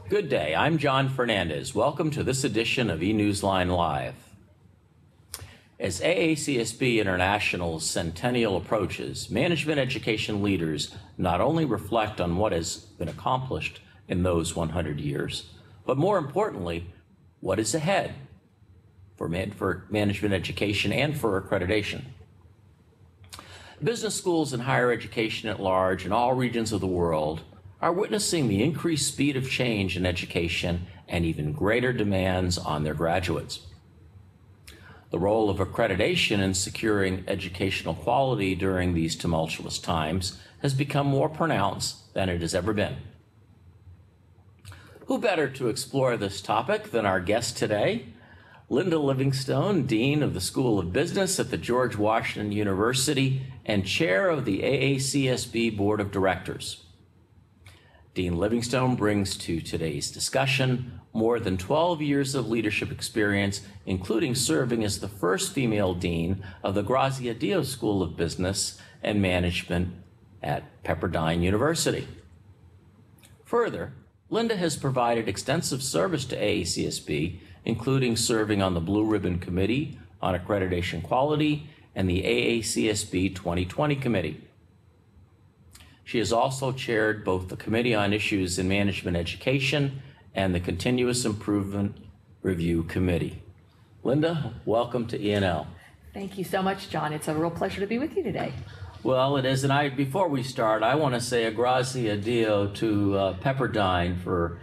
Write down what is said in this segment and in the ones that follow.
Good day, I'm John Fernandez. Welcome to this edition of eNEWSLINE Live. As AACSB International's centennial approaches, management education leaders not only reflect on what has been accomplished in those 100 years, but more importantly, what is ahead for management education and for accreditation. Business schools and higher education at large in all regions of the world are witnessing the increased speed of change in education and even greater demands on their graduates. The role of accreditation in securing educational quality during these tumultuous times has become more pronounced than it has ever been. Who better to explore this topic than our guest today, Linda Livingstone, Dean of the School of Business at the George Washington University and Chair of the AACSB Board of Directors. Dean Livingstone brings to today's discussion more than 12 years of leadership experience, including serving as the first female dean of the Grazia Dio School of Business and Management at Pepperdine University. Further, Linda has provided extensive service to AACSB, including serving on the Blue Ribbon Committee on Accreditation Quality and the AACSB 2020 Committee. She has also chaired both the Committee on Issues in Management Education and the Continuous Improvement Review Committee. Linda, welcome to ENL. Thank you so much, John. It's a real pleasure to be with you today. Well, it is, and before we start, I want to say a grazie dio to Pepperdine for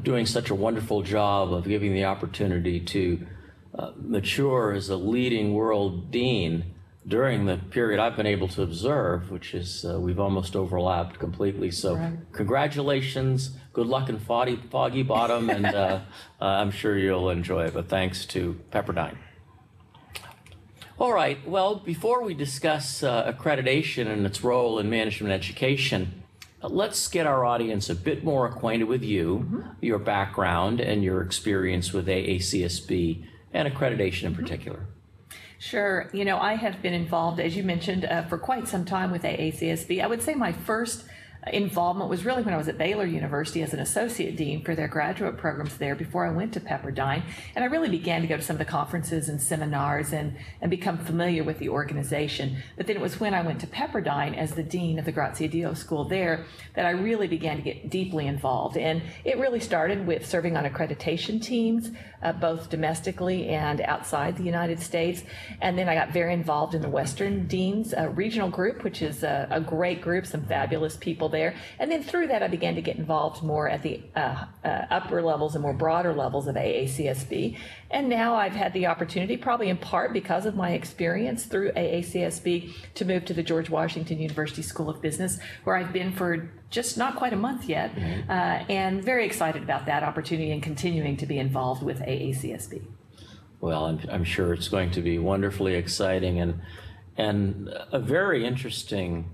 doing such a wonderful job of giving the opportunity to mature as a leading world dean during the period I've been able to observe, which is we've almost overlapped completely. So right. Congratulations, good luck in Foggy Bottom, and I'm sure you'll enjoy it, but thanks to Pepperdine. All right, well, before we discuss accreditation and its role in management education, let's get our audience a bit more acquainted with you, your background, and your experience with AACSB and accreditation in particular. Sure. You know, I have been involved, as you mentioned, for quite some time with AACSB. I would say my first involvement was really when I was at Baylor University as an associate dean for their graduate programs there before I went to Pepperdine. And I really began to go to some of the conferences and seminars and become familiar with the organization. But then it was when I went to Pepperdine as the dean of the Grazia Dio School there that I really began to get deeply involved. And it really started with serving on accreditation teams, both domestically and outside the United States. And then I got very involved in the Western Deans Regional Group, which is a great group, some fabulous people there. And then through that, I began to get involved more at the upper levels and more broader levels of AACSB. And now I've had the opportunity, probably in part because of my experience through AACSB, to move to the George Washington University School of Business, where I've been for just not quite a month yet, and very excited about that opportunity and continuing to be involved with AACSB. Well, I'm sure it's going to be wonderfully exciting and a very interesting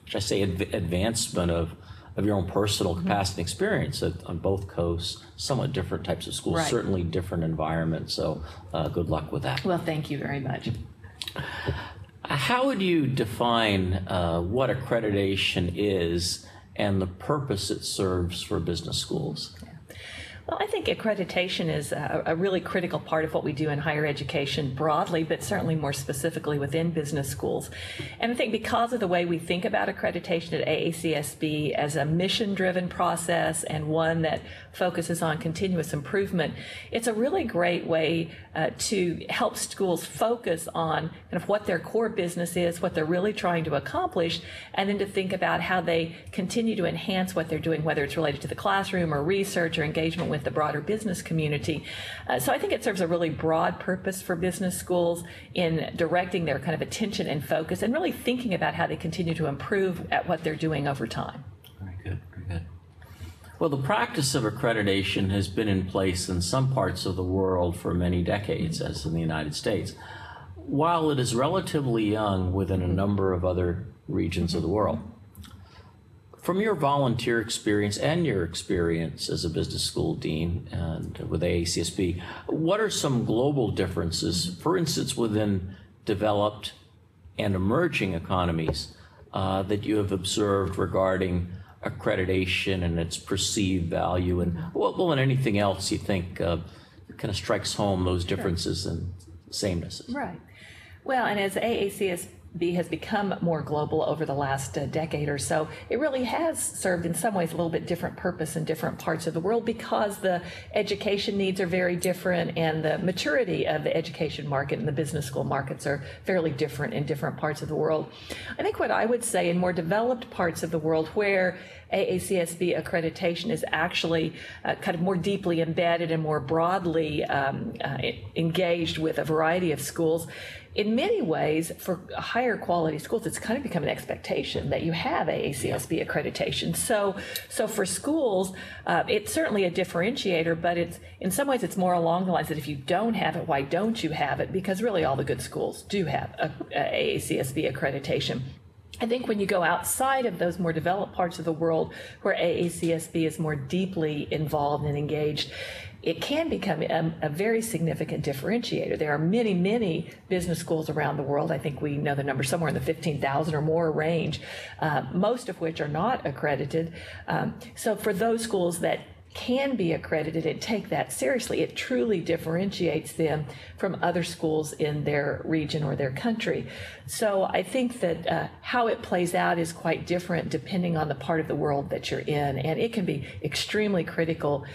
should I say, advancement of your own personal capacity and experience on both coasts, somewhat different types of schools, right. Certainly different environments, so good luck with that. Well, thank you very much. How would you define what accreditation is and the purpose it serves for business schools? Well, I think accreditation is a really critical part of what we do in higher education broadly, but certainly more specifically within business schools. And I think because of the way we think about accreditation at AACSB as a mission-driven process and one that focuses on continuous improvement, it's a really great way to help schools focus on kind of what their core business is, what they're really trying to accomplish, and then to think about how they continue to enhance what they're doing, whether it's related to the classroom or research or engagement with the broader business community. So I think it serves a really broad purpose for business schools in directing their kind of attention and focus and really thinking about how they continue to improve at what they're doing over time. Very good, very good. Well, the practice of accreditation has been in place in some parts of the world for many decades, as in the United States, while it is relatively young within a number of other regions of the world. From your volunteer experience and your experience as a business school dean and with AACSB, what are some global differences, for instance, within developed and emerging economies that you have observed regarding accreditation and its perceived value, and well, and anything else you think kind of strikes home those differences and samenesses. Right. Well, and as AACSB has become more global over the last decade or so, it really has served in some ways a little bit different purpose in different parts of the world because the education needs are very different and the maturity of the education market and the business school markets are fairly different in different parts of the world. I think what I would say in more developed parts of the world where AACSB accreditation is actually kind of more deeply embedded and more broadly engaged with a variety of schools, in many ways, for higher quality schools, it's kind of become an expectation that you have AACSB accreditation. So for schools, it's certainly a differentiator, but it's in some ways it's more along the lines that if you don't have it, why don't you have it? Because really all the good schools do have a AACSB accreditation. I think when you go outside of those more developed parts of the world where AACSB is more deeply involved and engaged, it can become a very significant differentiator. There are many, many business schools around the world. I think we know the number somewhere in the 15,000 or more range, most of which are not accredited. So for those schools that can be accredited and take that seriously, it truly differentiates them from other schools in their region or their country. So I think that how it plays out is quite different depending on the part of the world that you're in, and it can be extremely critical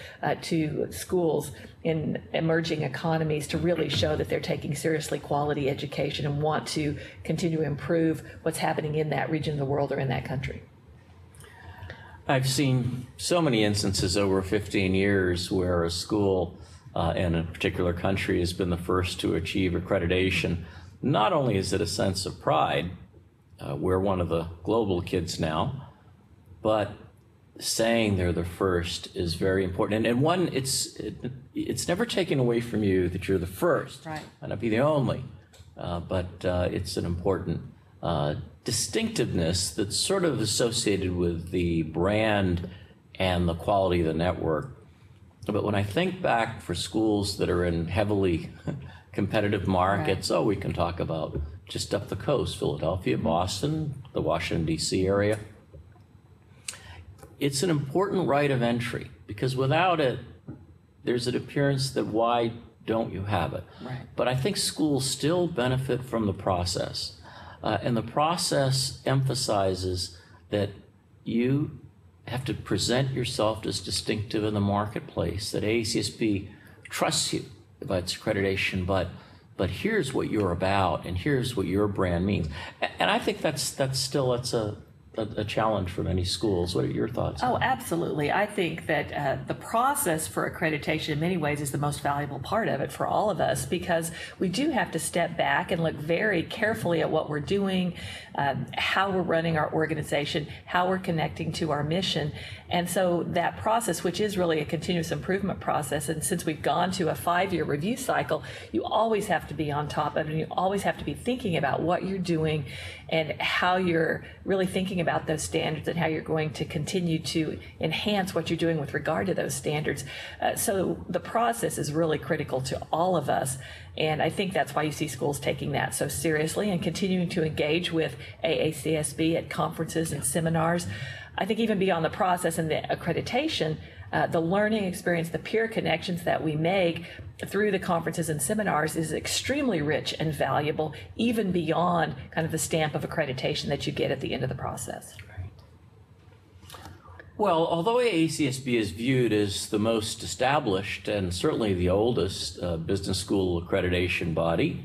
to schools in emerging economies to really show that they're taking seriously quality education and want to continue to improve what's happening in that region of the world or in that country. I've seen so many instances over 15 years where a school in a particular country has been the first to achieve accreditation. Not only is it a sense of pride, we're one of the global kids now, but saying they're the first is very important. And one, it's never taken away from you that you're the first. Right. Might not be the only, but it's an important distinctiveness that's sort of associated with the brand and the quality of the network. But when I think back for schools that are in heavily competitive markets, right. We can talk about just up the coast, Philadelphia, Boston, the Washington, D.C. area. It's an important right of entry because without it, there's an appearance that why don't you have it? Right. But I think schools still benefit from the process. And the process emphasizes that you have to present yourself as distinctive in the marketplace, that AACSB trusts you about its accreditation, but here's what you're about, and here's what your brand means. And I think that's a challenge for many schools. What are your thoughts? Oh, absolutely. I think that the process for accreditation in many ways is the most valuable part of it for all of us because we do have to step back and look very carefully at what we're doing, how we're running our organization, how we're connecting to our mission. And so that process, which is really a continuous improvement process, and since we've gone to a 5-year review cycle, you always have to be on top of it, and you always have to be thinking about what you're doing and how you're really thinking about those standards and how you're going to continue to enhance what you're doing with regard to those standards. So the process is really critical to all of us. And I think that's why you see schools taking that so seriously and continuing to engage with AACSB at conferences and seminars. I think even beyond the process and the accreditation, the learning experience, the peer connections that we make through the conferences and seminars is extremely rich and valuable, even beyond kind of the stamp of accreditation that you get at the end of the process. Well, although AACSB is viewed as the most established and certainly the oldest business school accreditation body,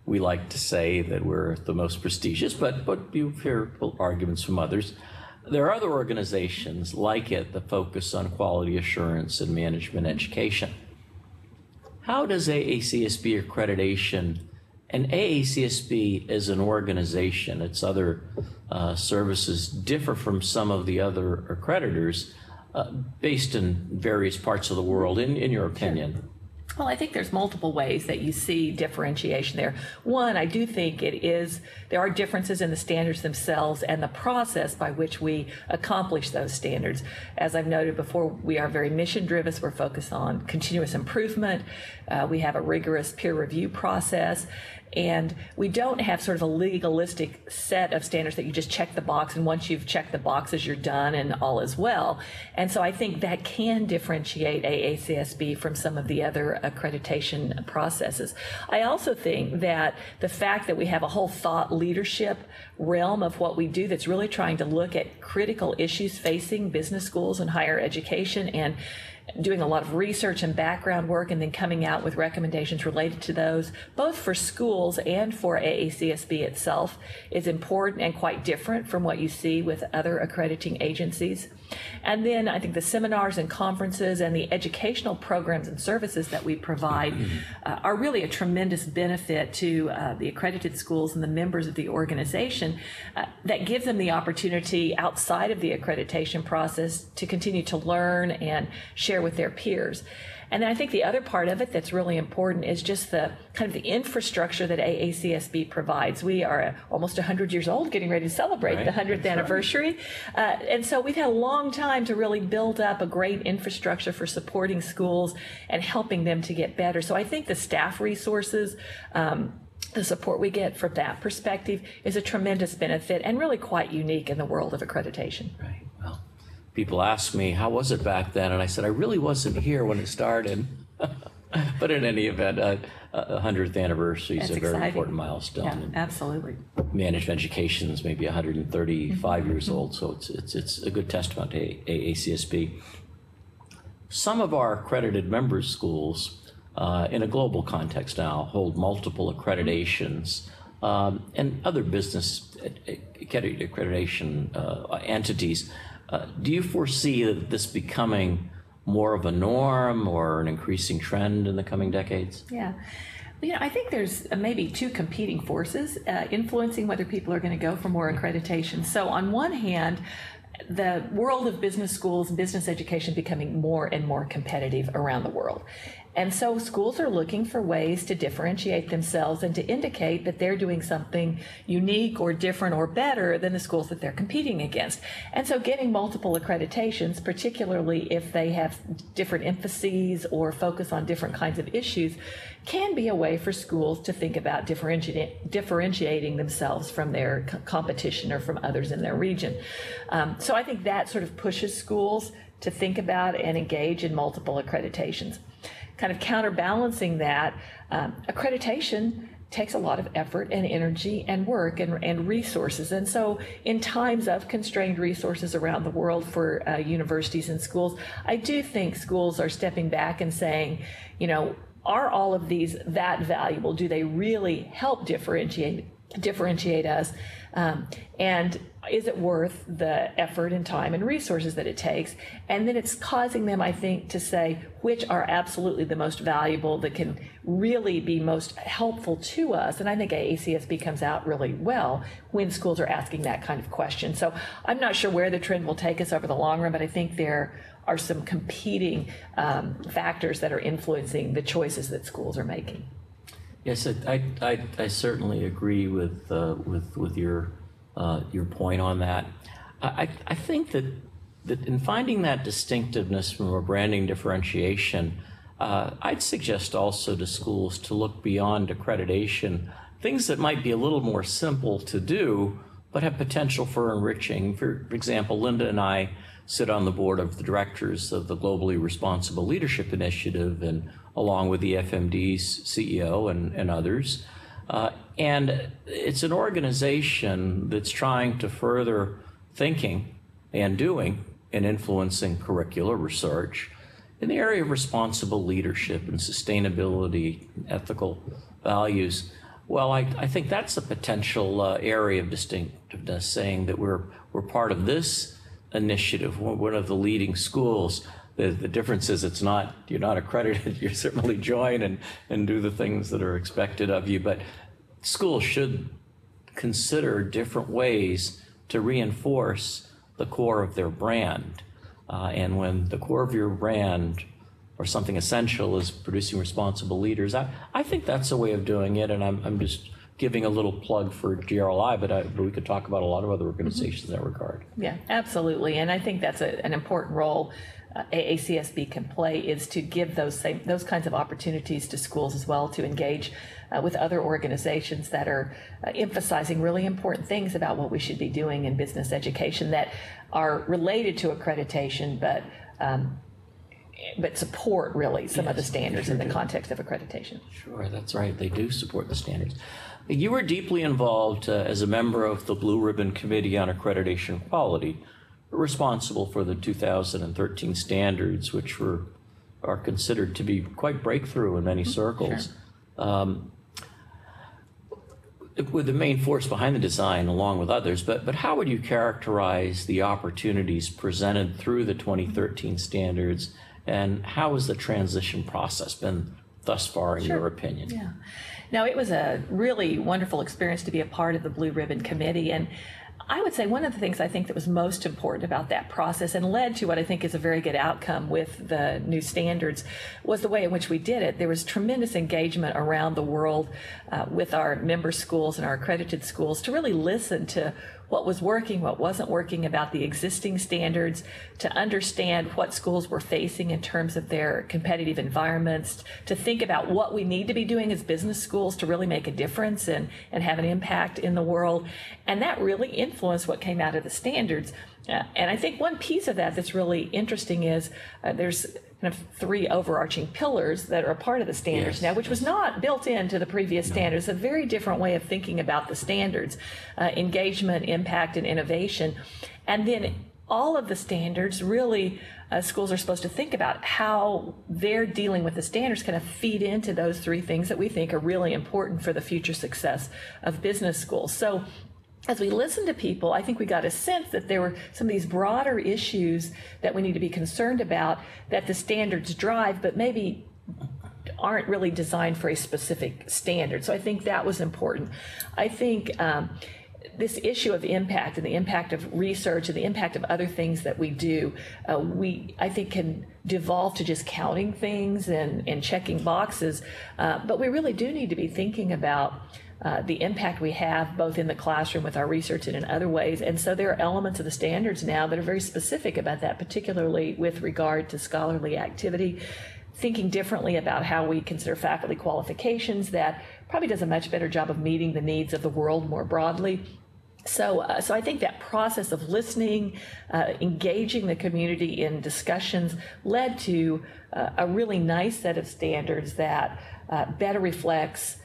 we like to say that we're the most prestigious, but you hear arguments from others. There are other organizations like it that focus on quality assurance and management education. How does AACSB accreditation and AACSB as an organization, its other services, differ from some of the other accreditors based in various parts of the world, in your opinion? Well, I think there's multiple ways that you see differentiation there. One, I do think there are differences in the standards themselves and the process by which we accomplish those standards. As I've noted before, we are very mission-driven, so we're focused on continuous improvement. We have a rigorous peer review process. And we don't have sort of a legalistic set of standards that you just check the box, and once you've checked the boxes, you're done and all is well. And so I think that can differentiate AACSB from some of the other accreditation processes. I also think that the fact that we have a whole thought leadership realm of what we do that's really trying to look at critical issues facing business schools and higher education, and doing a lot of research and background work, and then coming out with recommendations related to those, both for schools and for AACSB itself, is important and quite different from what you see with other accrediting agencies. And then I think the seminars and conferences and the educational programs and services that we provide are really a tremendous benefit to the accredited schools and the members of the organization that gives them the opportunity outside of the accreditation process to continue to learn and share with their peers. And then I think the other part of it that's really important is just the kind of the infrastructure that AACSB provides. We are almost 100 years old, getting ready to celebrate the 100th anniversary. And so we've had a long time to really build up a great infrastructure for supporting schools and helping them to get better. So I think the staff resources, the support we get from that perspective is a tremendous benefit and really quite unique in the world of accreditation. Right. Well, people ask me, how was it back then? And I said, I really wasn't here when it started. But in any event, 100th anniversary is a very important milestone. Yeah, absolutely. Management education is maybe 135 years old, so it's a good testament to AACSB. Some of our accredited member schools, in a global context now, hold multiple accreditations, and other business accreditation entities. Do you foresee that this becoming more of a norm or an increasing trend in the coming decades? Yeah. Well, I think there's maybe two competing forces influencing whether people are going to go for more accreditation. So on one hand, the world of business schools and business education becoming more and more competitive around the world. And so schools are looking for ways to differentiate themselves and to indicate that they're doing something unique or different or better than the schools that they're competing against. And so getting multiple accreditations, particularly if they have different emphases or focus on different kinds of issues, can be a way for schools to think about differentiating themselves from their competition or from others in their region. So I think that sort of pushes schools to think about and engage in multiple accreditations. Kind of counterbalancing that, accreditation takes a lot of effort and energy and work and resources. And so in times of constrained resources around the world for universities and schools, I do think schools are stepping back and saying, are all of these that valuable? Do they really help differentiate us? And is it worth the effort and time and resources that it takes? And then it's causing them, I think, to say which are absolutely the most valuable, that can really be most helpful to us. And I think AACSB comes out really well when schools are asking that kind of question. So I'm not sure where the trend will take us over the long run, but I think there are some competing factors that are influencing the choices that schools are making. Yes, I certainly agree with your point on that. I think that in finding that distinctiveness from a branding differentiation, I'd suggest also to schools to look beyond accreditation, things that might be a little more simple to do, but have potential for enriching. For example, Linda and I sit on the board of the directors of the Globally Responsible Leadership Initiative, and along with the FMD's CEO and others. And it's an organization that's trying to further thinking and doing and influencing curricular research in the area of responsible leadership and sustainability, ethical values. Well, I think that's a potential area of distinctiveness, saying that we're part of this initiative, one of the leading schools. The difference is you're not accredited. You certainly join and do the things that are expected of you, but schools should consider different ways to reinforce the core of their brand. And when the core of your brand or something essential is producing responsible leaders, I think that's a way of doing it, and I'm just giving a little plug for GRLI, but we could talk about a lot of other organizations in that regard. Yeah, absolutely. And I think that's an important role AACSB can play, is to give those kinds of opportunities to schools as well, to engage with other organizations that are emphasizing really important things about what we should be doing in business education that are related to accreditation, but support really some of the standards in the context of accreditation. Sure, that's right. They do support the standards. You were deeply involved as a member of the Blue Ribbon Committee on Accreditation Quality, responsible for the 2013 standards, which are considered to be quite breakthrough in many circles. Sure. With the main force behind the design, along with others, but how would you characterize the opportunities presented through the 2013 standards, and how has the transition process been thus far, in your opinion? Yeah. Now, it was a really wonderful experience to be a part of the Blue Ribbon Committee, and I would say one of the things I think that was most important about that process and led to what I think is a very good outcome with the new standards was the way in which we did it. There was tremendous engagement around the world with our member schools and our accredited schools to really listen to what was working, what wasn't working about the existing standards, to understand what schools were facing in terms of their competitive environments, to think about what we need to be doing as business schools to really make a difference and have an impact in the world. And that really influenced what came out of the standards. And I think one piece of that that's really interesting is there's kind of three overarching pillars that are a part of the standards now, which was not built into the previous standards. A very different way of thinking about the standards: engagement, impact, and innovation. And then all of the standards really, schools are supposed to think about how they're dealing with the standards kind of feed into those three things that we think are really important for the future success of business schools. So as we listened to people, I think we got a sense that there were some of these broader issues that we need to be concerned about that the standards drive, but maybe aren't really designed for a specific standard. So I think that was important. I think this issue of impact and the impact of research and the impact of other things that we do, I think can devolve to just counting things and checking boxes, but we really do need to be thinking about the impact we have both in the classroom with our research and in other ways. And so there are elements of the standards now that are very specific about that, particularly with regard to scholarly activity, thinking differently about how we consider faculty qualifications. That probably does a much better job of meeting the needs of the world more broadly. So I think that process of listening, engaging the community in discussions led to a really nice set of standards that better reflects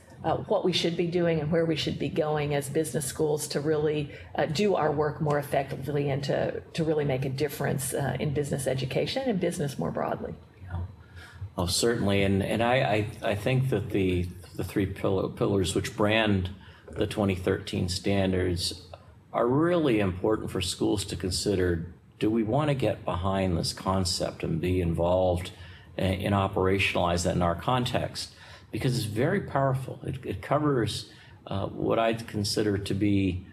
what we should be doing and where we should be going as business schools to really do our work more effectively and to really make a difference in business education and business more broadly. Yeah. Oh, certainly. And I think that the three pillars which brand the 2013 standards are really important for schools to consider. Do we want to get behind this concept and be involved in operationalize that in our context? Because it's very powerful. It covers what I'd consider to be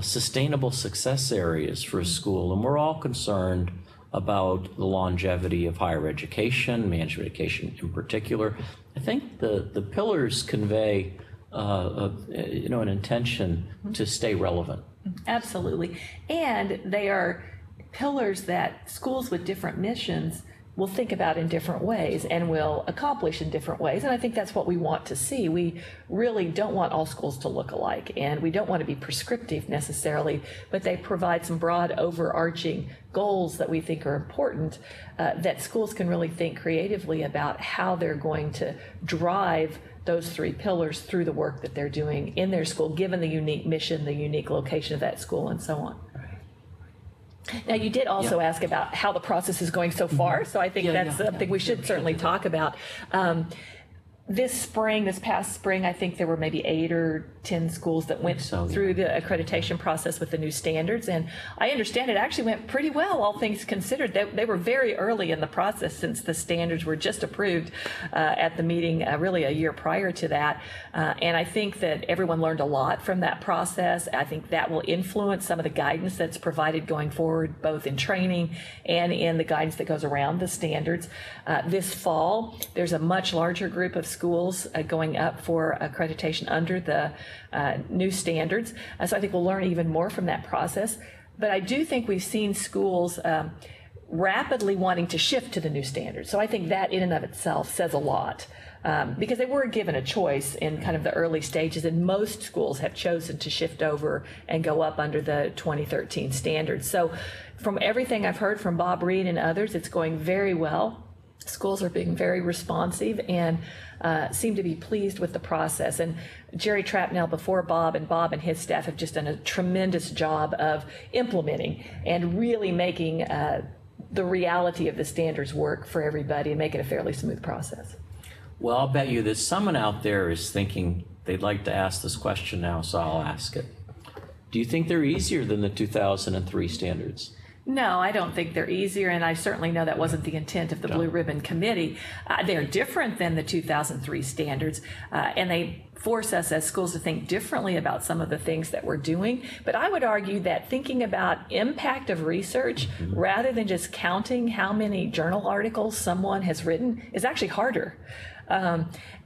sustainable success areas for a school. And we're all concerned about the longevity of higher education, management education in particular. I think the pillars convey an intention to stay relevant. Absolutely. And they are pillars that schools with different missions will think about in different ways and will accomplish in different ways. And I think that's what we want to see. We really don't want all schools to look alike, and we don't want to be prescriptive necessarily, but they provide some broad overarching goals that we think are important, that schools can really think creatively about how they're going to drive those three pillars through the work that they're doing in their school, given the unique mission, the unique location of that school, and so on. Now, you did also ask about how the process is going so far, so I think that's something we should certainly talk about. This past spring, I think there were maybe 8 or 10 schools that went through the accreditation process with the new standards, and I understand it actually went pretty well, all things considered. They were very early in the process since the standards were just approved at the meeting really a year prior to that, and I think that everyone learned a lot from that process. I think that will influence some of the guidance that's provided going forward, both in training and in the guidance that goes around the standards. This fall, there's a much larger group of schools going up for accreditation under the new standards. So I think we'll learn even more from that process. But I do think we've seen schools rapidly wanting to shift to the new standards. So I think that in and of itself says a lot. Because they were given a choice in kind of the early stages, and most schools have chosen to shift over and go up under the 2013 standards. So from everything I've heard from Bob Reed and others, it's going very well. Schools are being very responsive and seem to be pleased with the process. And Jerry Trapnell before Bob and his staff have just done a tremendous job of implementing and really making the reality of the standards work for everybody and make it a fairly smooth process. Well, I'll bet you that someone out there is thinking they'd like to ask this question now, so I'll ask it. Do you think they're easier than the 2003 standards? No, I don't think they're easier, and I certainly know that wasn't the intent of the Blue Ribbon Committee. They're different than the 2003 standards, and they force us as schools to think differently about some of the things that we're doing. But I would argue that thinking about impact of research rather than just counting how many journal articles someone has written is actually harder.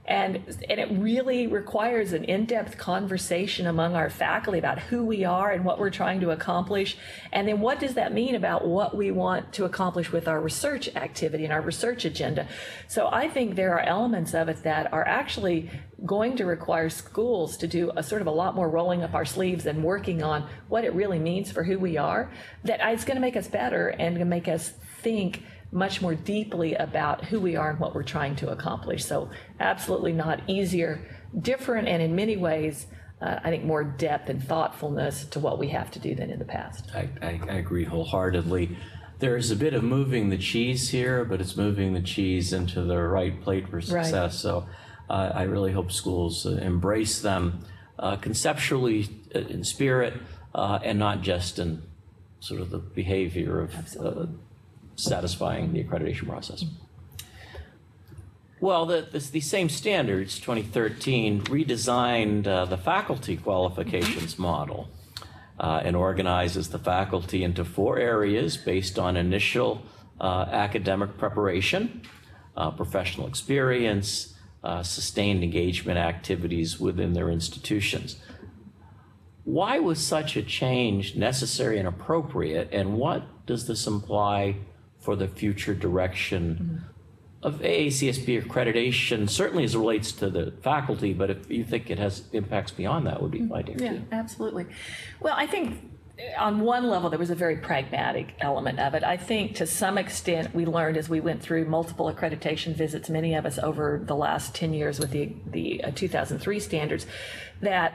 And it really requires an in-depth conversation among our faculty about who we are and what we're trying to accomplish, and then what does that mean about what we want to accomplish with our research activity and our research agenda. So I think there are elements of it that are actually going to require schools to do a sort of a lot more rolling up our sleeves and working on what it really means for who we are, that it's going to make us better and going to make us think much more deeply about who we are and what we're trying to accomplish. So absolutely not easier, different, and in many ways, I think more depth and thoughtfulness to what we have to do than in the past. I agree wholeheartedly. There's a bit of moving the cheese here, but it's moving the cheese into the right plate for success. Right. So I really hope schools embrace them conceptually in spirit and not just in sort of the behavior of satisfying the accreditation process. Well, the same standards, 2013, redesigned the faculty qualifications model and organizes the faculty into 4 areas based on initial academic preparation, professional experience, sustained engagement activities within their institutions. Why was such a change necessary and appropriate, and what does this imply for the future direction of AACSB accreditation, certainly as it relates to the faculty, but if you think it has impacts beyond that, would be my idea. Yeah, absolutely. Well, I think on one level, there was a very pragmatic element of it. I think to some extent we learned as we went through multiple accreditation visits, many of us over the last 10 years with the 2003 standards, that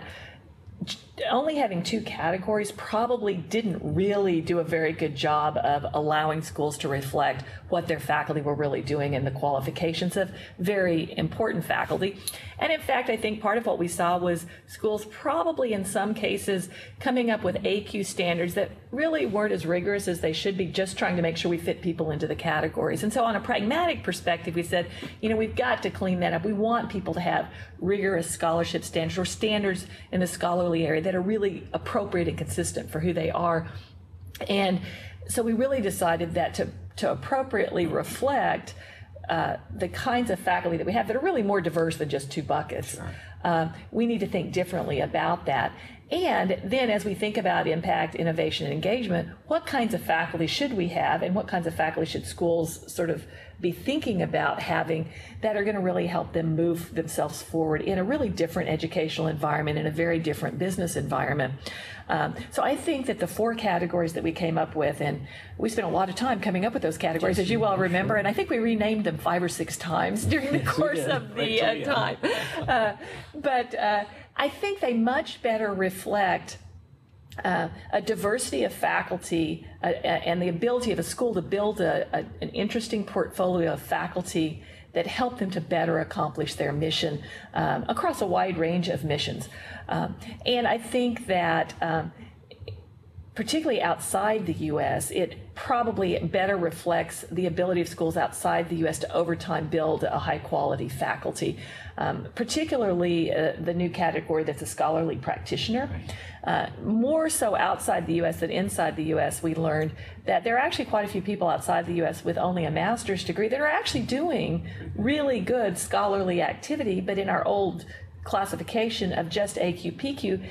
only having 2 categories probably didn't really do a very good job of allowing schools to reflect what their faculty were really doing and the qualifications of very important faculty. And in fact, I think part of what we saw was schools probably in some cases coming up with AQ standards that really weren't as rigorous as they should be, just trying to make sure we fit people into the categories. And so on a pragmatic perspective, we said, we've got to clean that up. We want people to have rigorous scholarship standards or standards in the scholarly area that are really appropriate and consistent for who they are. And so we really decided that to appropriately reflect the kinds of faculty that we have that are really more diverse than just 2 buckets. Sure. We need to think differently about that. And then as we think about impact, innovation, and engagement, what kinds of faculty should we have and what kinds of faculty should schools sort of be thinking about having that are going to really help them move themselves forward in a really different educational environment, in a very different business environment. So I think that the 4 categories that we came up with, and we spent a lot of time coming up with those categories, as you well remember, and I think we renamed them 5 or 6 times during the course of the time. But I think they much better reflect a diversity of faculty and the ability of a school to build an interesting portfolio of faculty that help them to better accomplish their mission across a wide range of missions. And I think that particularly outside the U.S., it probably better reflects the ability of schools outside the U.S. to over time build a high-quality faculty, particularly the new category that's a scholarly practitioner. More so outside the U.S. than inside the U.S., we learned that there are actually quite a few people outside the U.S. with only a master's degree that are actually doing really good scholarly activity, but in our old classification of just AQ, PQ,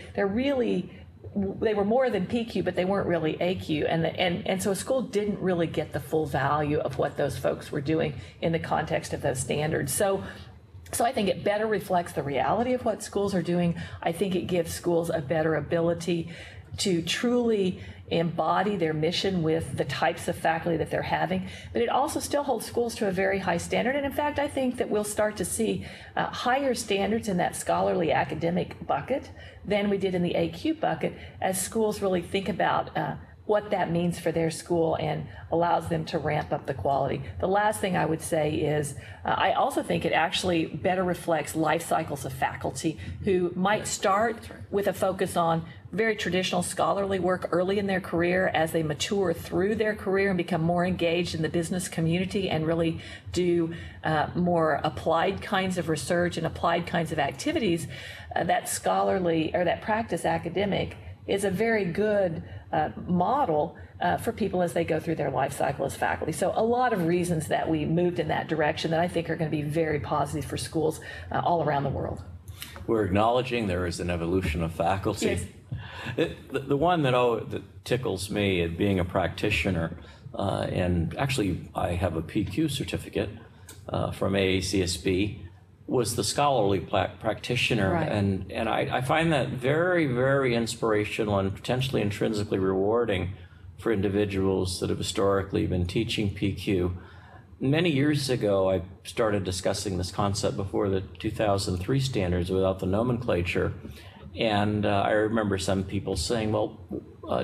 they were more than PQ, but they weren't really AQ, and so a school didn't really get the full value of what those folks were doing in the context of those standards. So I think it better reflects the reality of what schools are doing. I think it gives schools a better ability to truly embody their mission with the types of faculty that they're having, but it also still holds schools to a very high standard. And in fact, I think that we'll start to see higher standards in that scholarly academic bucket than we did in the AQ bucket as schools really think about what that means for their school and allows them to ramp up the quality. The last thing I would say is I also think it actually better reflects life cycles of faculty who might start with a focus on very traditional scholarly work early in their career. As they mature through their career and become more engaged in the business community and really do more applied kinds of research and applied kinds of activities, that scholarly or that practice academic is a very good model for people as they go through their life cycle as faculty. So a lot of reasons that we moved in that direction that I think are going to be very positive for schools all around the world. We're acknowledging there is an evolution of faculty. Yes. The one that tickles me at being a practitioner, and actually I have a PQ certificate from AACSB, was the scholarly practitioner. Right. And I find that very, very inspirational and potentially intrinsically rewarding for individuals that have historically been teaching PQ. Many years ago, I started discussing this concept before the 2003 standards without the nomenclature. And I remember some people saying, well,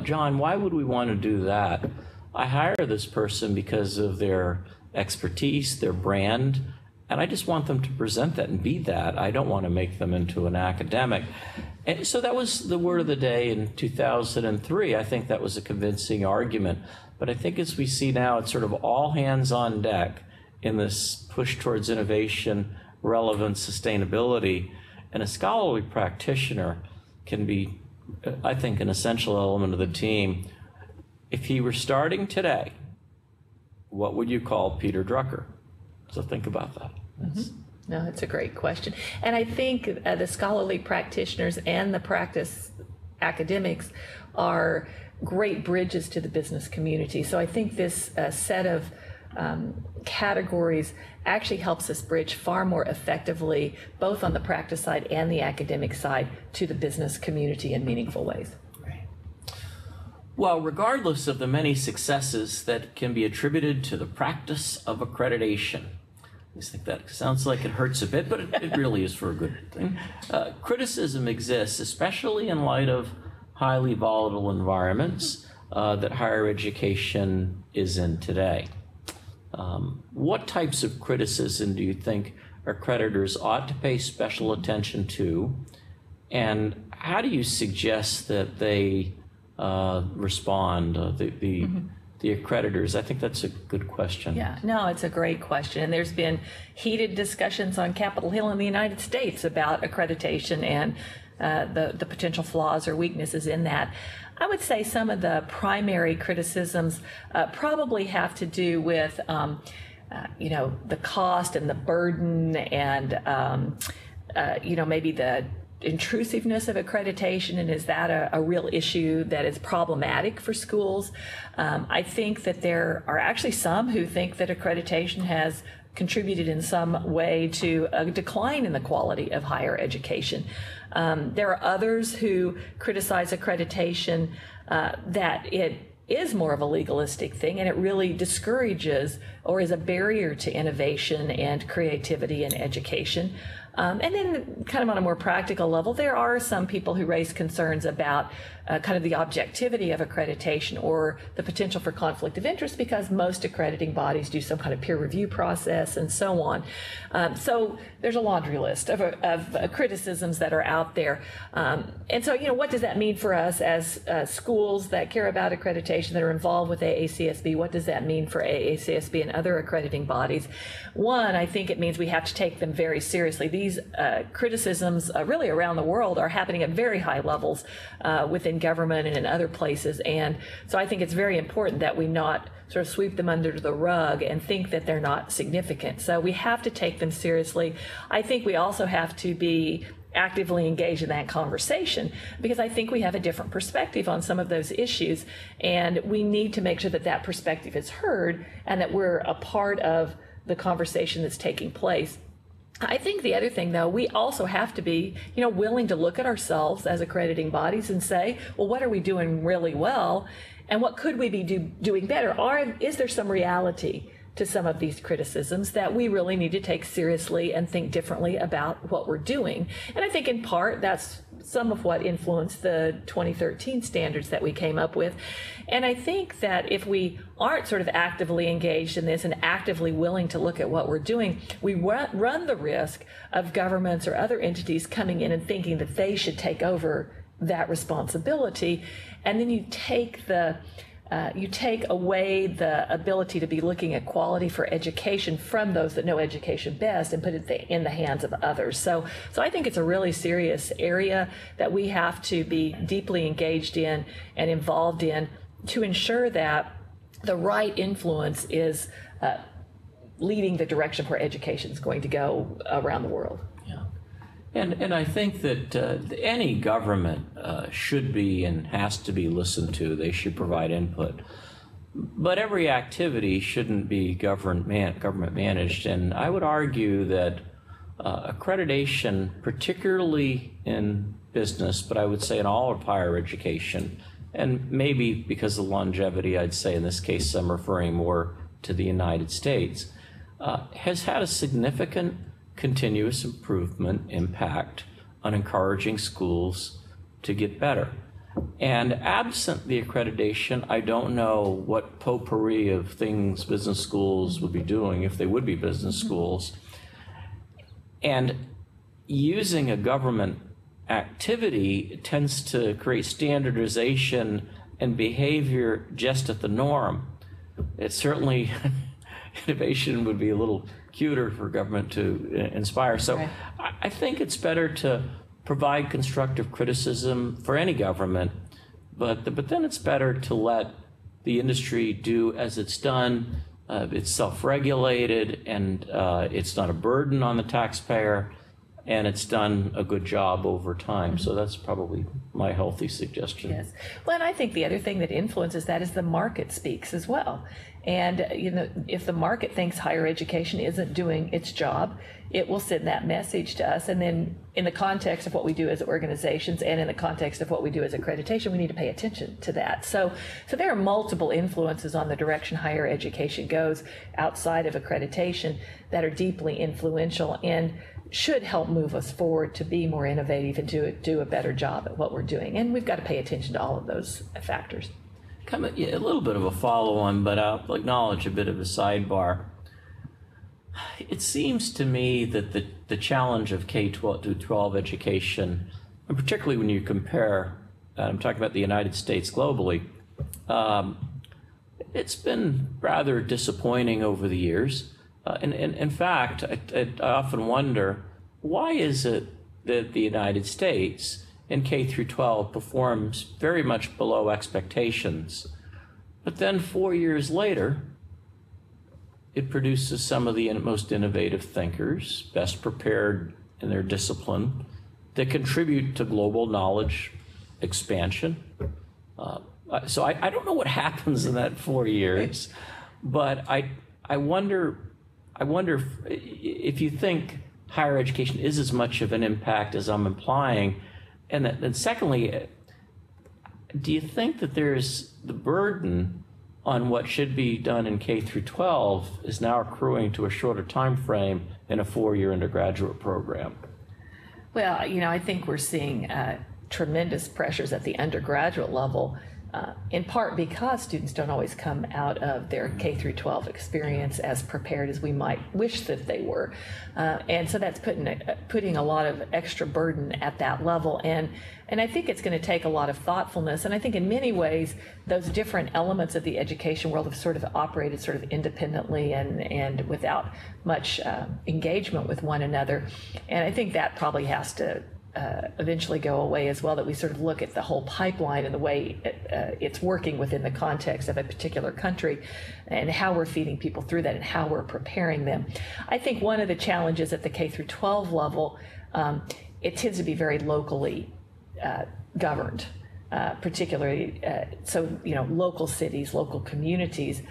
John, why would we want to do that? I hire this person because of their expertise, their brand, and I just want them to present that and be that. I don't want to make them into an academic. And so that was the word of the day in 2003. I think that was a convincing argument. But I think as we see now, it's sort of all hands on deck in this push towards innovation, relevance, sustainability. And a scholarly practitioner can be, I think, an essential element of the team. If he were starting today, what would you call Peter Drucker? So think about that. Mm-hmm. No, that's a great question. And I think the scholarly practitioners and the practice academics are great bridges to the business community. So I think this set of categories actually helps us bridge far more effectively, both on the practice side and the academic side, to the business community in meaningful ways. Well, regardless of the many successes that can be attributed to the practice of accreditation, I just think that sounds like it hurts a bit, but it really is for a good thing. Criticism exists, especially in light of highly volatile environments that higher education is in today. What types of criticism do you think accreditors ought to pay special attention to, and how do you suggest that they respond, the accreditors? I think that's a good question. Yeah, no, it's a great question. And there's been heated discussions on Capitol Hill in the United States about accreditation and the potential flaws or weaknesses in that. I would say some of the primary criticisms probably have to do with, the cost and the burden and, maybe the intrusiveness of accreditation, and is that a real issue that is problematic for schools? I think that there are actually some who think that accreditation has contributed in some way to a decline in the quality of higher education. There are others who criticize accreditation that it is more of a legalistic thing and it really discourages or is a barrier to innovation and creativity in education. And then kind of on a more practical level, there are some people who raise concerns about kind of the objectivity of accreditation or the potential for conflict of interest, because most accrediting bodies do some kind of peer review process and so on. So there's a laundry list of criticisms that are out there. And so, what does that mean for us as schools that care about accreditation, that are involved with AACSB? What does that mean for AACSB and other accrediting bodies? One, I think it means we have to take them very seriously. These criticisms really around the world are happening at very high levels within government and in other places. And so I think it's very important that we not sort of sweep them under the rug and think that they're not significant. So we have to take them seriously. I think we also have to be actively engaged in that conversation, because I think we have a different perspective on some of those issues, and we need to make sure that that perspective is heard and that we're a part of the conversation that's taking place. I think the other thing, though, we also have to be, willing to look at ourselves as accrediting bodies and say, well, what are we doing really well, and what could we be doing better? Is there some reality to some of these criticisms that we really need to take seriously and think differently about what we're doing? And I think in part that's some of what influenced the 2013 standards that we came up with. And I think that if we aren't sort of actively engaged in this and actively willing to look at what we're doing, we run the risk of governments or other entities coming in and thinking that they should take over that responsibility. And then you take away the ability to be looking at quality for education from those that know education best and put it in the hands of others. So I think it's a really serious area that we have to be deeply engaged in and involved in to ensure that the right influence is leading the direction where education is going to go around the world. Yeah. And I think that any government should be and has to be listened to. They should provide input. But every activity shouldn't be government managed. And I would argue that accreditation, particularly in business, but I would say in all of higher education, and maybe because of longevity, I'd say in this case I'm referring more to the United States, has had a significant continuous improvement impact on encouraging schools to get better. And absent the accreditation, I don't know what potpourri of things business schools would be doing if they would be business schools. And using a government activity tends to create standardization and behavior just at the norm. It certainly, innovation would be a little cuter for government to inspire. So right. I think it's better to provide constructive criticism for any government, but then it's better to let the industry do as it's done. It's self-regulated, and it's not a burden on the taxpayer, and it's done a good job over time. Mm-hmm. So that's probably my healthy suggestion. Yes. Well, and I think the other thing that influences that is the market speaks as well. And if the market thinks higher education isn't doing its job, it will send that message to us. And then in the context of what we do as organizations and in the context of what we do as accreditation, we need to pay attention to that. So there are multiple influences on the direction higher education goes outside of accreditation that are deeply influential and should help move us forward to be more innovative and to do a better job at what we're doing. And we've got to pay attention to all of those factors. A little bit of a follow-on, but I'll acknowledge a bit of a sidebar. It seems to me that the challenge of K12 to 12 education, and particularly when you compare, I'm talking about the United States globally, it's been rather disappointing over the years. And in fact, I often wonder, why is it that the United States in K through 12 performs very much below expectations, but then 4 years later, it produces some of the most innovative thinkers, best prepared in their discipline, that contribute to global knowledge expansion. So I don't know what happens in that 4 years, but I wonder if you think higher education is as much of an impact as I'm implying. And then secondly, do you think that there's the burden on what should be done in K through 12 is now accruing to a shorter time frame in a 4-year undergraduate program? Well, I think we're seeing tremendous pressures at the undergraduate level, in part because students don't always come out of their K through 12 experience as prepared as we might wish that they were. And so that's putting a lot of extra burden at that level. And I think it's going to take a lot of thoughtfulness. And I think in many ways, those different elements of the education world have sort of operated sort of independently and without much engagement with one another. And I think that probably has to eventually go away as well, that we sort of look at the whole pipeline and the way it's working within the context of a particular country and how we're feeding people through that and how we're preparing them. I think one of the challenges at the K through 12 level, it tends to be very locally governed, particularly, local cities, local communities.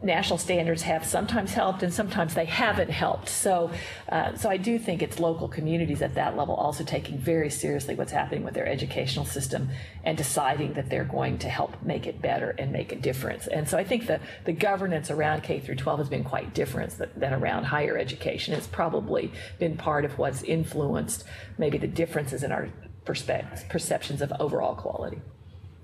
National standards have sometimes helped and sometimes they haven't helped. So I do think it's local communities at that level also taking very seriously what's happening with their educational system and deciding that they're going to help make it better and make a difference. And so I think the governance around K through 12 has been quite different than around higher education. It's probably been part of what's influenced maybe the differences in our perceptions of overall quality.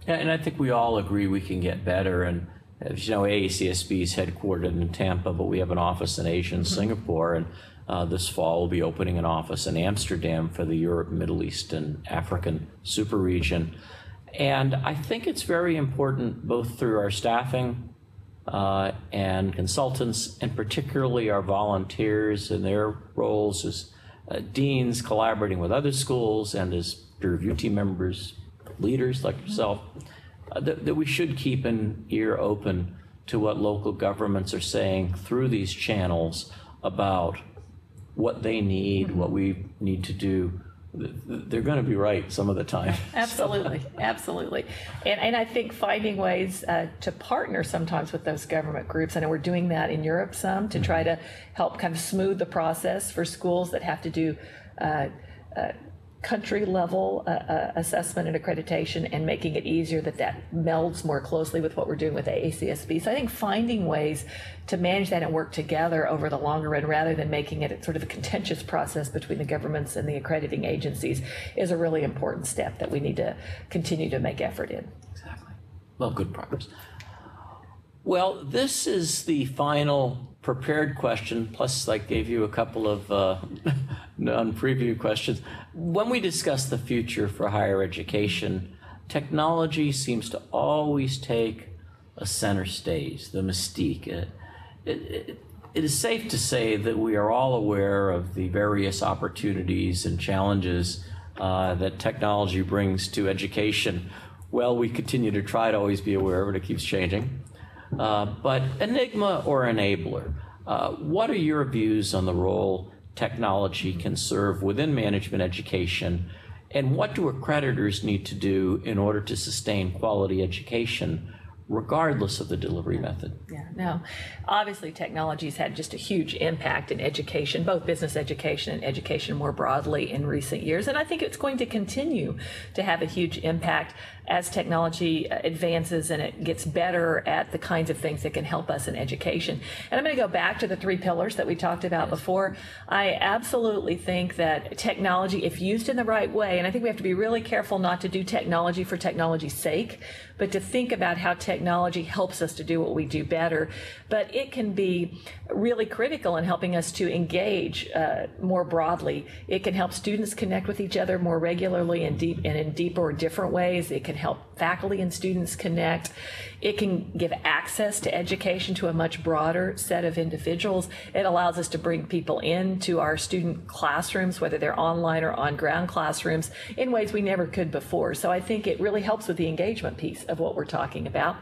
Yeah, and I think we all agree we can get better. And as you know, AACSB is headquartered in Tampa, but we have an office in Asia and Singapore, and this fall we'll be opening an office in Amsterdam for the Europe, Middle East, and African super region. And I think it's very important, both through our staffing and consultants, and particularly our volunteers and their roles as deans collaborating with other schools and as peer review team members, leaders like yourself, that we should keep an ear open to what local governments are saying through these channels about what they need, what we need to do. They're going to be right some of the time. Absolutely, absolutely. And I think finding ways to partner sometimes with those government groups. I know we're doing that in Europe some to try to help kind of smooth the process for schools that have to do country level assessment and accreditation, and making it easier that melds more closely with what we're doing with AACSB. So I think finding ways to manage that and work together over the longer run rather than making it sort of a contentious process between the governments and the accrediting agencies is a really important step that we need to continue to make effort in. Exactly. Well, good progress. Well, this is the final prepared question, plus I gave you a couple of non-preview questions. When we discuss the future for higher education, technology seems to always take a center stage, the mystique. It is safe to say that we are all aware of the various opportunities and challenges that technology brings to education. Well, we continue to try to always be aware of it. It keeps changing. But enigma or enabler, what are your views on the role technology can serve within management education, and what do accreditors need to do in order to sustain quality education regardless of the delivery method? Yeah, no. Obviously, technology's had just a huge impact in education, both business education and education more broadly in recent years. And I think it's going to continue to have a huge impact as technology advances and it gets better at the kinds of things that can help us in education. And I'm going to go back to the three pillars that we talked about before. I absolutely think that technology, if used in the right way, and I think we have to be really careful not to do technology for technology's sake, but to think about how technology helps us to do what we do better. But it can be really critical in helping us to engage more broadly. It can help students connect with each other more regularly and in deeper or different ways. It can help faculty and students connect. It can give access to education to a much broader set of individuals. It allows us to bring people into our student classrooms, whether they're online or on-ground classrooms, in ways we never could before. So I think it really helps with the engagement piece of what we're talking about.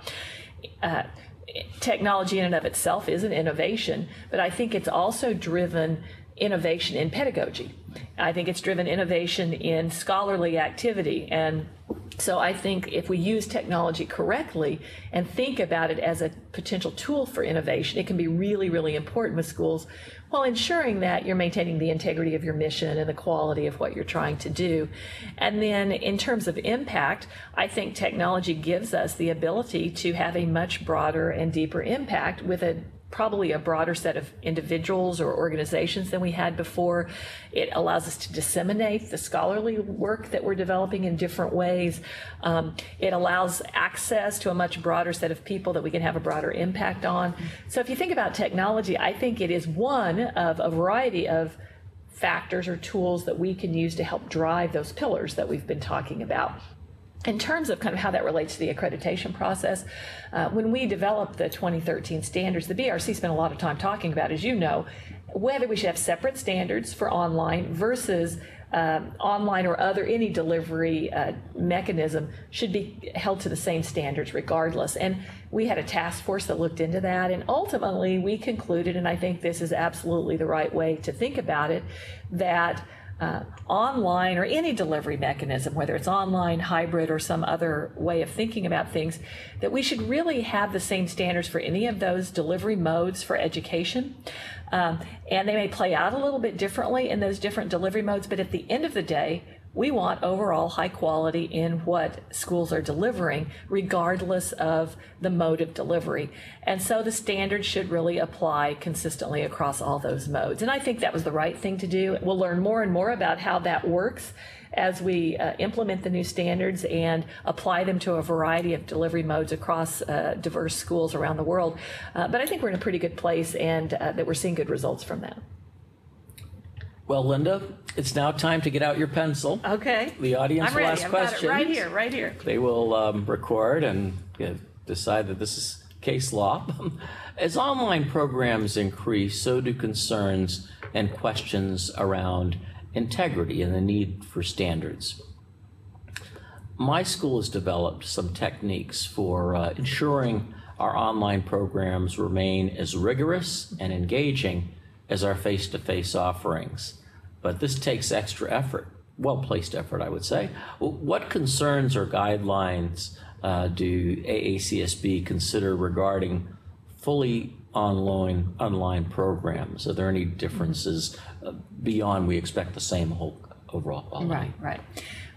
Technology in and of itself is an innovation, but I think it's also driven innovation in pedagogy. I think it's driven innovation in scholarly activity. And so I think if we use technology correctly and think about it as a potential tool for innovation, it can be really, really important with schools while ensuring that you're maintaining the integrity of your mission and the quality of what you're trying to do. And then in terms of impact, I think technology gives us the ability to have a much broader and deeper impact with a probably a broader set of individuals or organizations than we had before. It allows us to disseminate the scholarly work that we're developing in different ways. It allows access to a much broader set of people that we can have a broader impact on. So if you think about technology, I think it is one of a variety of factors or tools that we can use to help drive those pillars that we've been talking about. In terms of kind of how that relates to the accreditation process, when we developed the 2013 standards, the BRC spent a lot of time talking about, as you know, whether we should have separate standards for online versus online or any delivery mechanism should be held to the same standards regardless. And we had a task force that looked into that, and ultimately we concluded, and I think this is absolutely the right way to think about it, that online or any delivery mechanism, whether it's online, hybrid, or some other way of thinking about things, that we should really have the same standards for any of those delivery modes for education. And they may play out a little bit differently in those different delivery modes, but at the end of the day, we want overall high quality in what schools are delivering, regardless of the mode of delivery. And so the standards should really apply consistently across all those modes. And I think that was the right thing to do. We'll learn more and more about how that works as we implement the new standards and apply them to a variety of delivery modes across diverse schools around the world. But I think we're in a pretty good place, and that we're seeing good results from that. Well, Linda, it's now time to get out your pencil. Okay. The audience will ask questions. Got it right here. They will record and decide that this is case law. As online programs increase, so do concerns and questions around integrity and the need for standards. My school has developed some techniques for ensuring our online programs remain as rigorous and engaging as our face-to-face offerings. But this takes extra effort, well-placed effort, I would say. What concerns or guidelines do AACSB consider regarding fully online programs? Are there any differences beyond we expect the same overall quality? Right.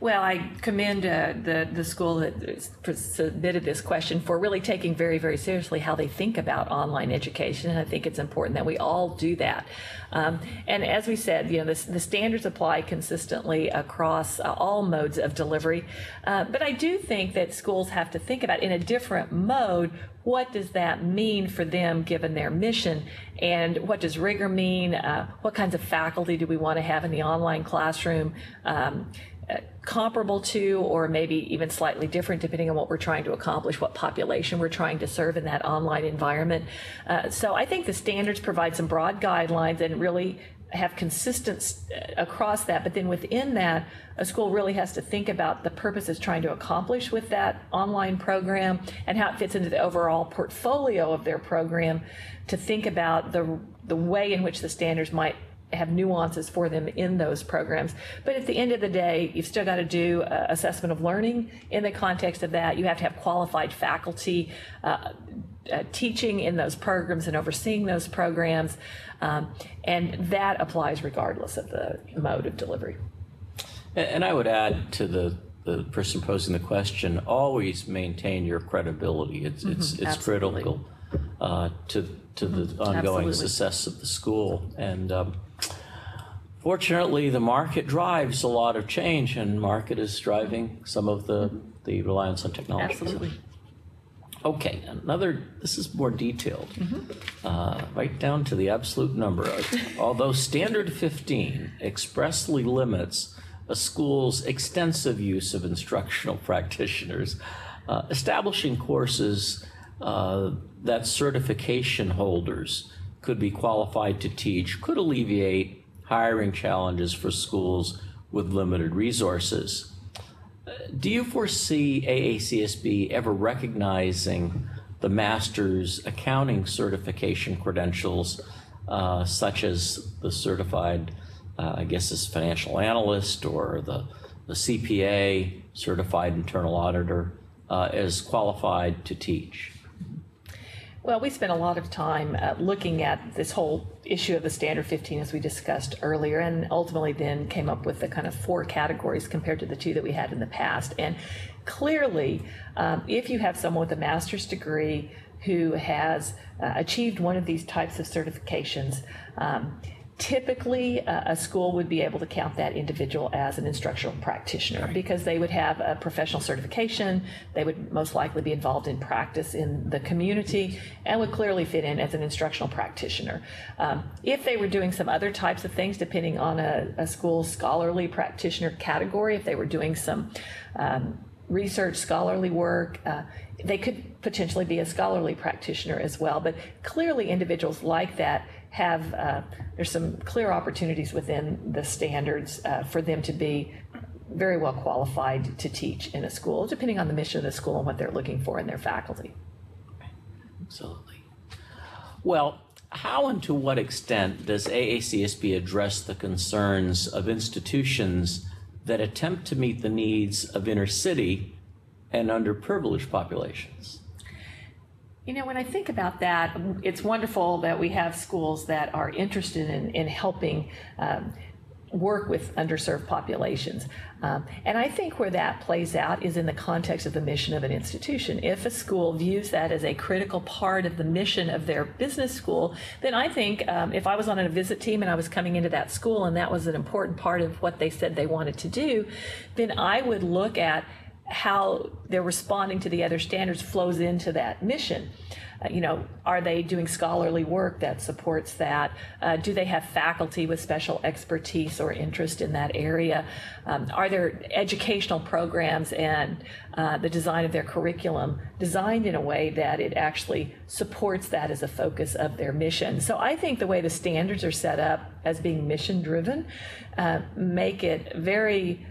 Well, I commend the school that submitted this question for really taking very, very seriously how they think about online education, and I think it's important that we all do that. And as we said, the standards apply consistently across all modes of delivery, but I do think that schools have to think about, in a different mode, what does that mean for them given their mission, and what does rigor mean? What kinds of faculty do we want to have in the online classroom? Comparable to, or maybe even slightly different depending on what we're trying to accomplish, what population we're trying to serve in that online environment. So I think the standards provide some broad guidelines and really have consistency across that, but then within that, a school really has to think about the purpose it's trying to accomplish with that online program and how it fits into the overall portfolio of their program, to think about the way in which the standards might have nuances for them in those programs. But at the end of the day, you've still got to do assessment of learning in the context of that. You have to have qualified faculty teaching in those programs and overseeing those programs, and that applies regardless of the mode of delivery. And I would add to the person posing the question, always maintain your credibility. It's critical to the ongoing success of the school. And fortunately, the market drives a lot of change, and market is driving some of the reliance on technology. Absolutely. Okay, this is more detailed, right down to the absolute number. Although Standard 15 expressly limits a school's extensive use of instructional practitioners, establishing courses that certification holders could be qualified to teach could alleviate hiring challenges for schools with limited resources. Do you foresee AACSB ever recognizing the master's accounting certification credentials, such as the certified, as financial analyst, or the CPA, certified internal auditor, as qualified to teach? Well, we spent a lot of time looking at this whole issue of the Standard 15, as we discussed earlier, and ultimately then came up with the kind of 4 categories compared to the 2 that we had in the past. And clearly, if you have someone with a master's degree who has achieved one of these types of certifications, typically a school would be able to count that individual as an instructional practitioner, because they would have a professional certification, they would most likely be involved in practice in the community, and would clearly fit in as an instructional practitioner. If they were doing some other types of things, depending on a school's scholarly practitioner category, if they were doing some research scholarly work, they could potentially be a scholarly practitioner as well. But clearly individuals like that have, there's some clear opportunities within the standards for them to be very well qualified to teach in a school, depending on the mission of the school and what they're looking for in their faculty. Absolutely. Well, how and to what extent does AACSB address the concerns of institutions that attempt to meet the needs of inner city and underprivileged populations? You know, when I think about that, it's wonderful that we have schools that are interested in helping work with underserved populations. And I think where that plays out is in the context of the mission of an institution. If a school views that as a critical part of the mission of their business school, then I think if I was on a visit team and I was coming into that school and that was an important part of what they said they wanted to do, then I would look at how they're responding to the other standards flows into that mission. You know, are they doing scholarly work that supports that? Do they have faculty with special expertise or interest in that area? Are there educational programs and the design of their curriculum designed in a way that it actually supports that as a focus of their mission? So I think the way the standards are set up as being mission driven make it very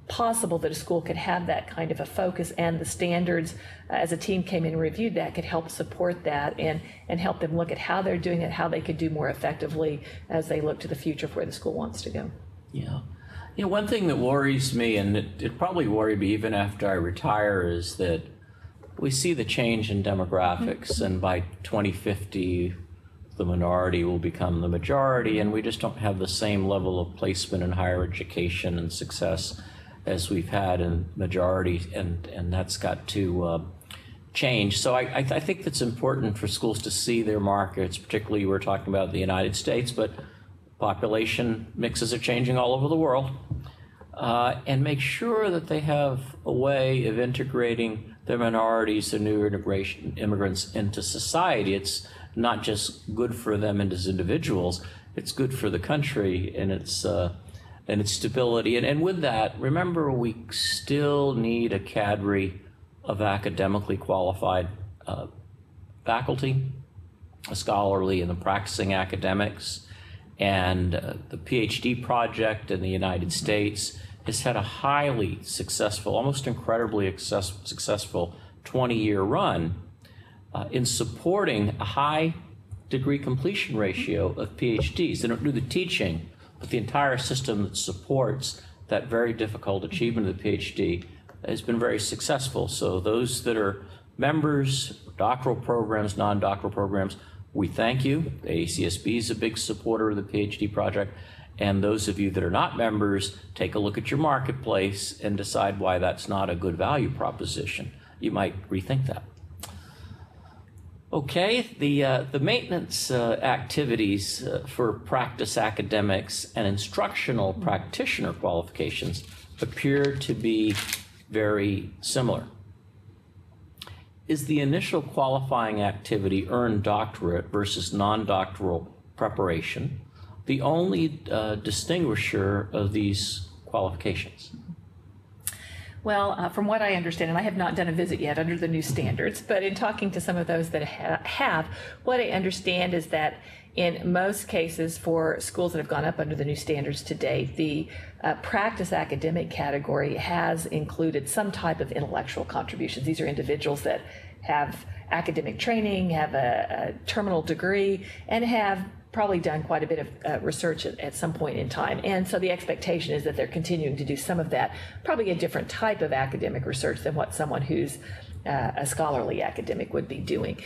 possible that a school could have that kind of a focus, and the standards as a team came in and reviewed that could help support that and help them look at how they're doing it, how they could do more effectively as they look to the future of where the school wants to go. Yeah. You know, one thing that worries me, and it probably worried me even after I retire, is that we see the change in demographics, and by 2050 the minority will become the majority, and we just don't have the same level of placement in higher education and success as we've had in majority, and that's got to change. So I think that's important for schools to see their markets, particularly we're talking about the United States, but population mixes are changing all over the world, and make sure that they have a way of integrating their minorities and new immigrants into society. It's not just good for them as individuals, it's good for the country and its stability. And with that, remember, we still need a cadre of academically qualified faculty, scholarly and the practicing academics. And the PhD project in the United States has had a highly successful, almost incredibly successful 20-year run in supporting a high degree completion ratio of PhDs. They don't do the teaching, but the entire system that supports that very difficult achievement of the PhD has been very successful. So those that are members, doctoral programs, non-doctoral programs, we thank you. The AACSB is a big supporter of the PhD project. And those of you that are not members, take a look at your marketplace and decide why that's not a good value proposition. You might rethink that. Okay, the maintenance activities for practice academics and instructional practitioner qualifications appear to be very similar. Is the initial qualifying activity, earned doctorate versus non-doctoral preparation, the only distinguisher of these qualifications? Well, from what I understand, and I have not done a visit yet under the new standards, but in talking to some of those that have, what I understand is that in most cases for schools that have gone up under the new standards to date, the practice academic category has included some type of intellectual contributions. These are individuals that have academic training, have a terminal degree, and have probably done quite a bit of research at some point in time. And so the expectation is that they're continuing to do some of that, probably a different type of academic research than what someone who's a scholarly academic would be doing.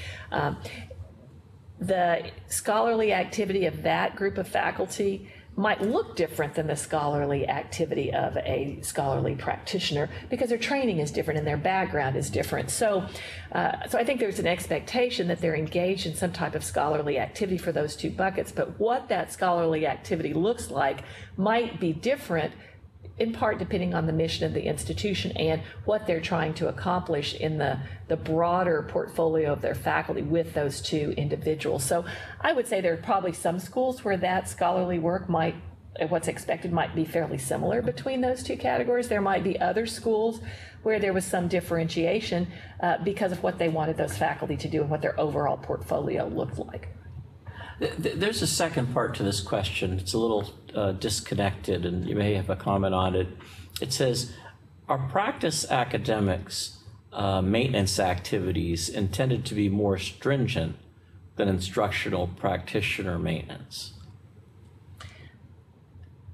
The scholarly activity of that group of faculty might look different than the scholarly activity of a scholarly practitioner because their training is different and their background is different. So I think there's an expectation that they're engaged in some type of scholarly activity for those two buckets, but what that scholarly activity looks like might be different in part depending on the mission of the institution and what they're trying to accomplish in the broader portfolio of their faculty with those two individuals. So I would say there are probably some schools where that scholarly work what's expected might be fairly similar between those two categories. There might be other schools where there was some differentiation because of what they wanted those faculty to do and what their overall portfolio looked like. There's a second part to this question. It's a little disconnected, and you may have a comment on it. It says, are practice academics maintenance activities intended to be more stringent than instructional practitioner maintenance?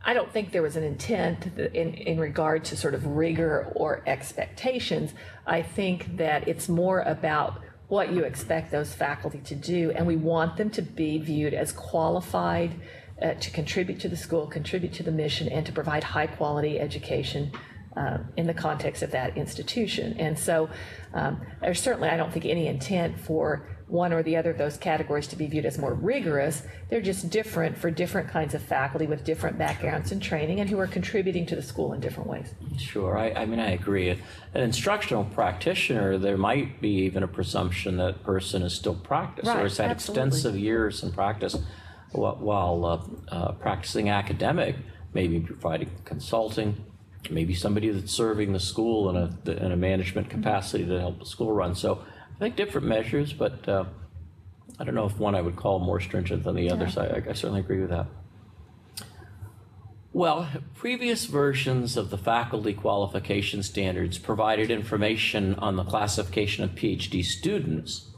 I don't think there was an intent in regard to sort of rigor or expectations. I think that it's more about what you expect those faculty to do, and we want them to be viewed as qualified to contribute to the school, contribute to the mission, and to provide high quality education in the context of that institution. And so there's certainly, I don't think, any intent for one or the other of those categories to be viewed as more rigorous. They're just different for different kinds of faculty with different backgrounds and training and who are contributing to the school in different ways. Sure, I mean, I agree. An instructional practitioner, there might be even a presumption that person is still practiced or has had extensive years in practice while practicing academic, maybe providing consulting, maybe somebody that's serving the school in a management capacity to help the school run. So I think different measures, but I don't know if one I would call more stringent than the other, so I certainly agree with that. Well, previous versions of the faculty qualification standards provided information on the classification of PhD students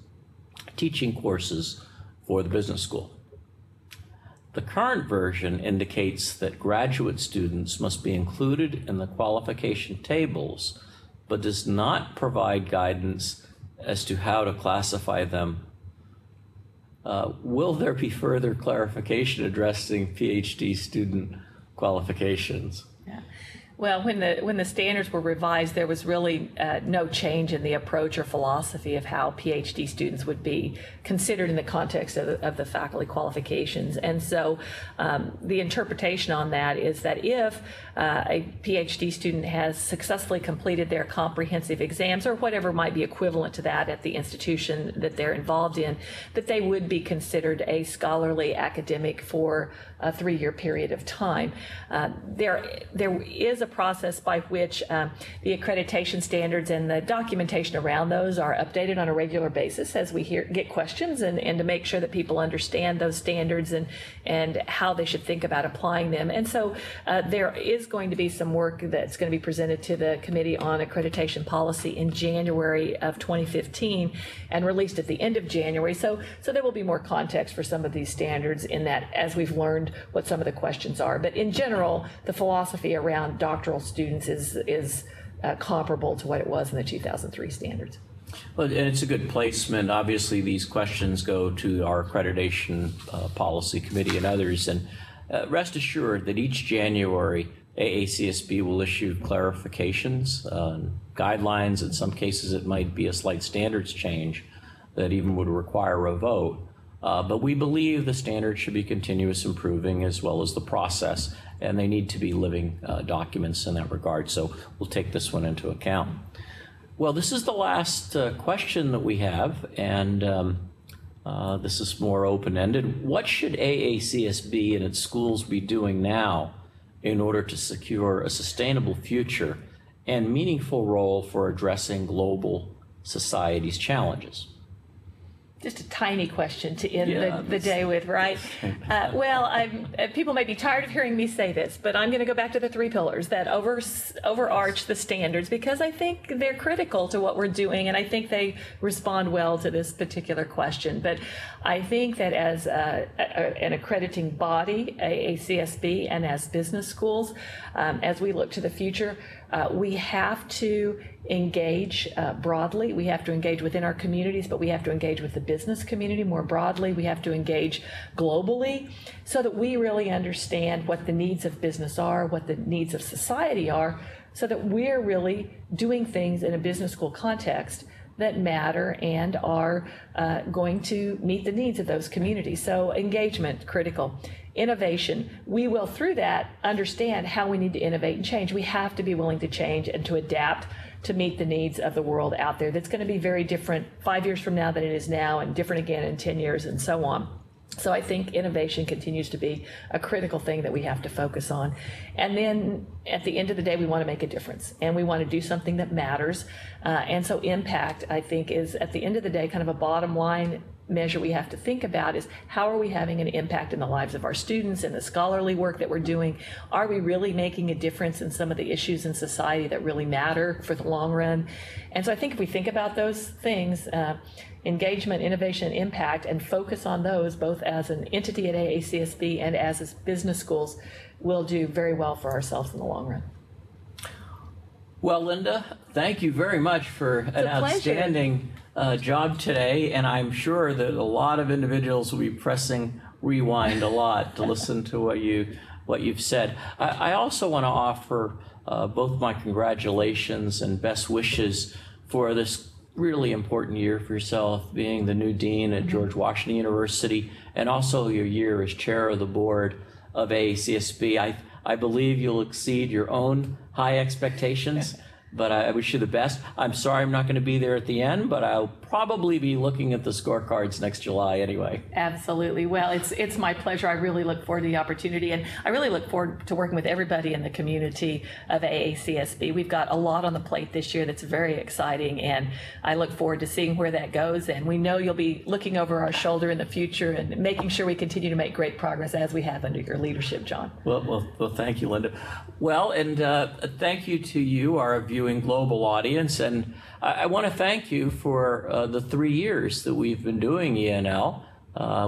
teaching courses for the business school. The current version indicates that graduate students must be included in the qualification tables, but does not provide guidance as to how to classify them. Will there be further clarification addressing PhD student qualifications? Yeah. Well, when the standards were revised, there was really no change in the approach or philosophy of how PhD students would be considered in the context of the faculty qualifications. And so the interpretation on that is that if a PhD student has successfully completed their comprehensive exams or whatever might be equivalent to that at the institution that they're involved in, that they would be considered a scholarly academic for a 3-year period of time. There is a process by which the accreditation standards and the documentation around those are updated on a regular basis as we get questions and to make sure that people understand those standards and how they should think about applying them. And so there is going to be some work that's going to be presented to the Committee on Accreditation Policy in January of 2015 and released at the end of January. So there will be more context for some of these standards in that as we've learned what some of the questions are. But in general, the philosophy around doctoral students is comparable to what it was in the 2003 standards. Well, and it's a good placement. Obviously, these questions go to our accreditation policy committee and others. And rest assured that each January, AACSB will issue clarifications, guidelines. In some cases, it might be a slight standards change that even would require a vote. But we believe the standards should be continuous improving as well as the process, and they need to be living documents in that regard. So we'll take this one into account. Well, this is the last question that we have, and this is more open-ended. What should AACSB and its schools be doing now in order to secure a sustainable future and meaningful role for addressing global society's challenges? Just a tiny question to end the day with, right? Well, people may be tired of hearing me say this, but I'm going to go back to the 3 pillars that overarch the standards because I think they're critical to what we're doing, and I think they respond well to this particular question. But I think that as an accrediting body, AACSB, and as business schools, as we look to the future, We have to engage broadly. We have to engage within our communities, but we have to engage with the business community more broadly. We have to engage globally so that we really understand what the needs of business are, what the needs of society are, so that we're really doing things in a business school context that matter and are going to meet the needs of those communities. So engagement, critical. Innovation, we will through that understand how we need to innovate and change. We have to be willing to change and to adapt to meet the needs of the world out there. That's going to be very different 5 years from now than it is now, and different again in 10 years and so on. So I think innovation continues to be a critical thing that we have to focus on. And then at the end of the day, we want to make a difference and we want to do something that matters. And so impact, I think, is at the end of the day kind of a bottom line measure we have to think about is how are we having an impact in the lives of our students and the scholarly work that we're doing? Are we really making a difference in some of the issues in society that really matter for the long run? And so I think if we think about those things, engagement, innovation, impact, and focus on those both as an entity at AACSB and as business schools, we'll do very well for ourselves in the long run. Well, Linda, thank you very much for an outstanding job today, and I'm sure that a lot of individuals will be pressing rewind a lot to listen to what you've said. I also want to offer both my congratulations and best wishes for this really important year for yourself, being the new dean at George Washington University, and also your year as chair of the board of AACSB. I believe you'll exceed your own high expectations, but I wish you the best. I'm sorry I'm not going to be there at the end, but I'll probably be looking at the scorecards next July anyway. Absolutely. Well, it's my pleasure. I really look forward to the opportunity, and I really look forward to working with everybody in the community of AACSB. We've got a lot on the plate this year that's very exciting, and I look forward to seeing where that goes. And we know you'll be looking over our shoulder in the future and making sure we continue to make great progress as we have under your leadership, John. Well, thank you, Linda. Well, and thank you to you, our viewing global audience, and I want to thank you for the 3 years that we've been doing ENL.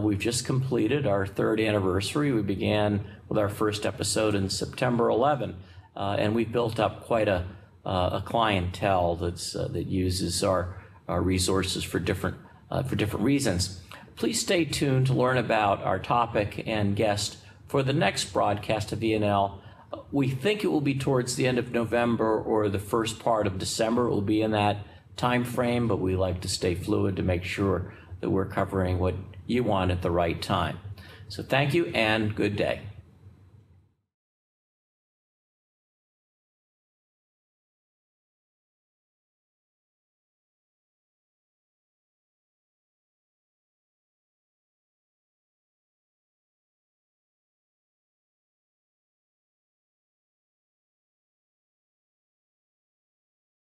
We've just completed our 3rd anniversary. We began with our first episode in September 11, and we've built up quite a clientele that uses our resources for different reasons. Please stay tuned to learn about our topic and guest for the next broadcast of ENL. We think it will be towards the end of November or the first part of December. It will be in that time frame, but we like to stay fluid to make sure that we're covering what you want at the right time. So thank you and good day.